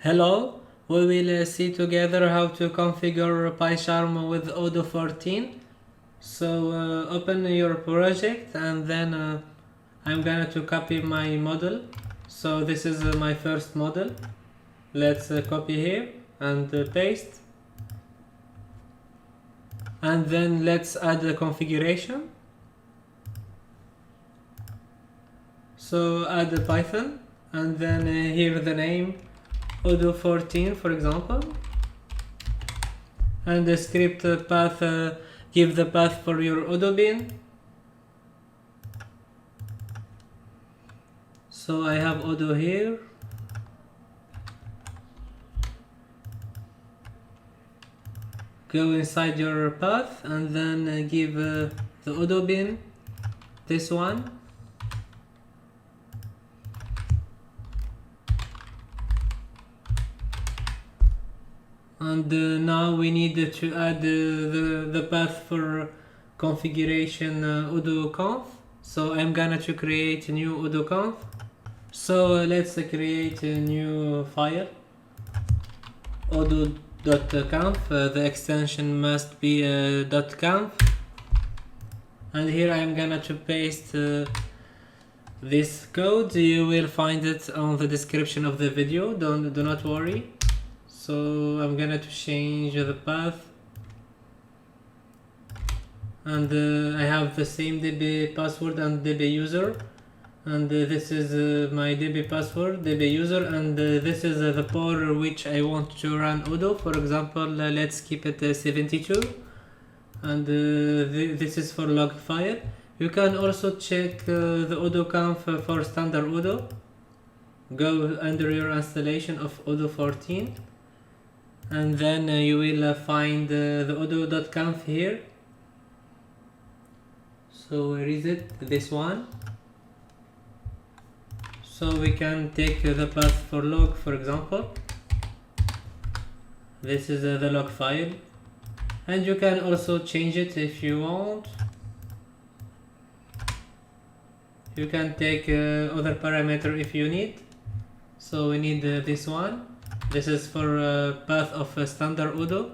Hello, we will see together how to configure Pycharm with Odoo 14. So open your project and then I'm gonna to copy my model. So this is my first model. Let's copy here and paste. And then let's add the configuration. So add the Python and then here the name Odoo 14 for example, and the script path, give the path for your Odoo bin. So I have Odoo here. Go inside your path and then give the Odoo bin, this one. And now we need to add the path for configuration Odoo conf. So I'm gonna to create a new Odoo conf. So let's create a new file, odoo.conf. The extension must be .conf. And here I'm gonna to paste this code. You will find it on the description of the video. Do not worry. So I'm gonna to change the path, and I have the same db password and db user, and this is my db password, db user, and this is the port which I want to run Odoo. For example, let's keep it 72, and this is for log file. You can also check the Odoo conf for standard Odoo. Go under your installation of Odoo 14. And then you will find the odoo.conf here. So where is it? This one. So we can take the path for log, for example. This is the log file, and you can also change it if you want. You can take other parameter if you need. So we need this one. This is for path of standard Odoo,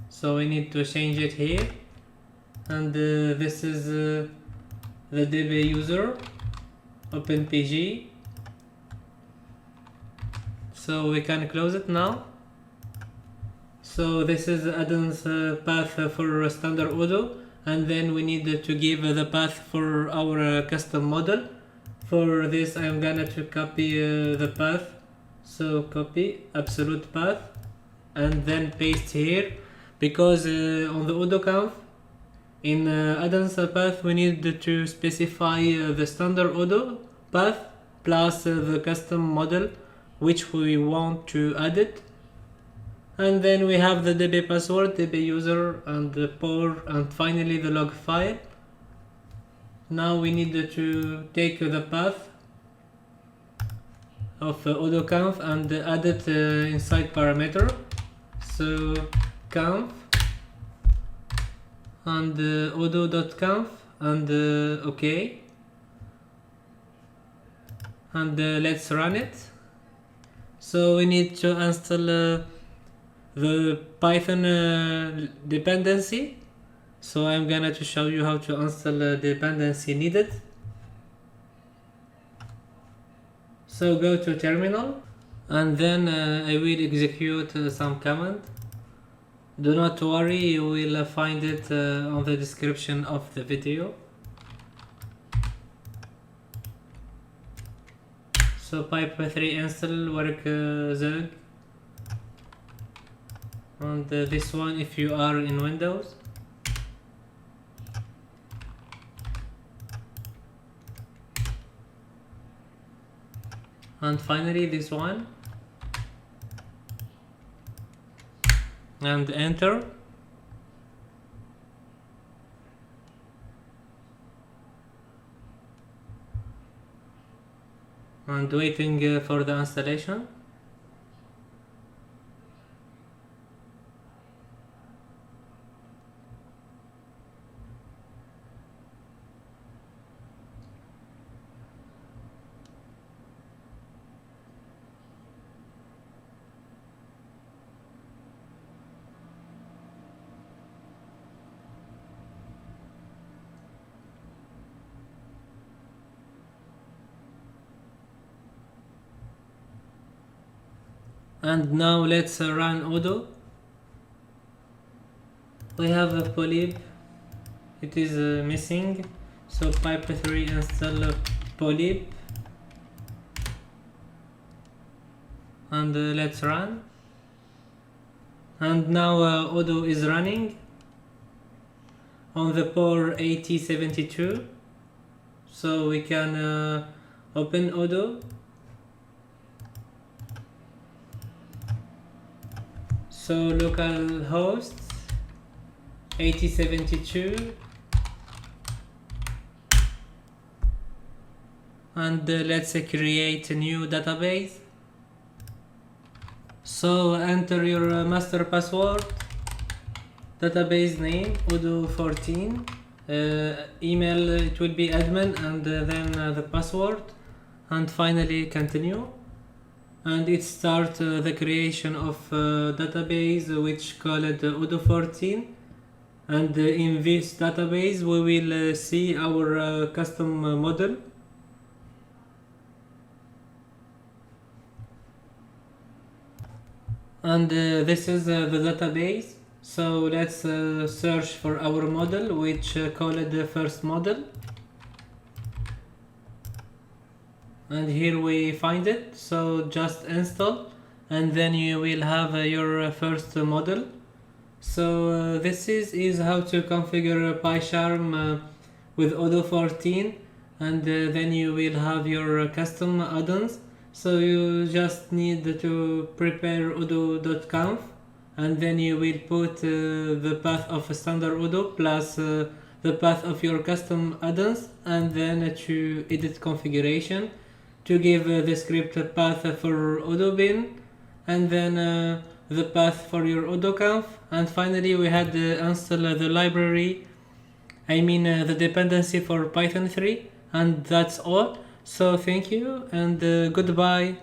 so we need to change it here. And this is the db user openpg, so we can close it now. So this is add-ons path for standard Odoo, and then we need to give the path for our custom model. For this I'm gonna to copy the path. So copy absolute path and then paste here, because on the Odoo conf in add-ons path we need to specify the standard Odoo path plus the custom model which we want to add it. And then we have the db password, db user, and the port, and finally the log file. Now we need to take the path of Odoo conf and add it inside parameter. So conf and odoo.conf and OK, and let's run it. So we need to install the Python dependency. So I'm gonna to show you how to install the dependency needed. So go to terminal, and then I will execute some command. Do not worry, you will find it on the description of the video. So pipe3 install Werkzeug, and this one if you are in Windows. And finally this one, and enter. And waiting for the installation. And now let's run Odoo. We have a polib, it is missing, so pipe3 install polib, and let's run. And now Odoo is running on the port 8072, so we can open Odoo. So localhost 8072, and let's create a new database. So enter your master password, database name Odoo14, email it will be admin, and then the password, and finally continue. And it starts the creation of database which called Odoo14, and in this database we will see our custom model. And this is the database. So let's search for our model, which called the first model, and here we find it. So just install, and then you will have your first model. So this is how to configure Pycharm with Odoo14, and then you will have your custom add-ons. So you just need to prepare odoo.conf, and then you will put the path of standard Odoo plus the path of your custom add-ons, and then to edit configuration, to give the script path for Odoo bin, and then the path for your Odoo-conf, and finally we had install the library, the dependency for Python 3, and that's all. So thank you and goodbye.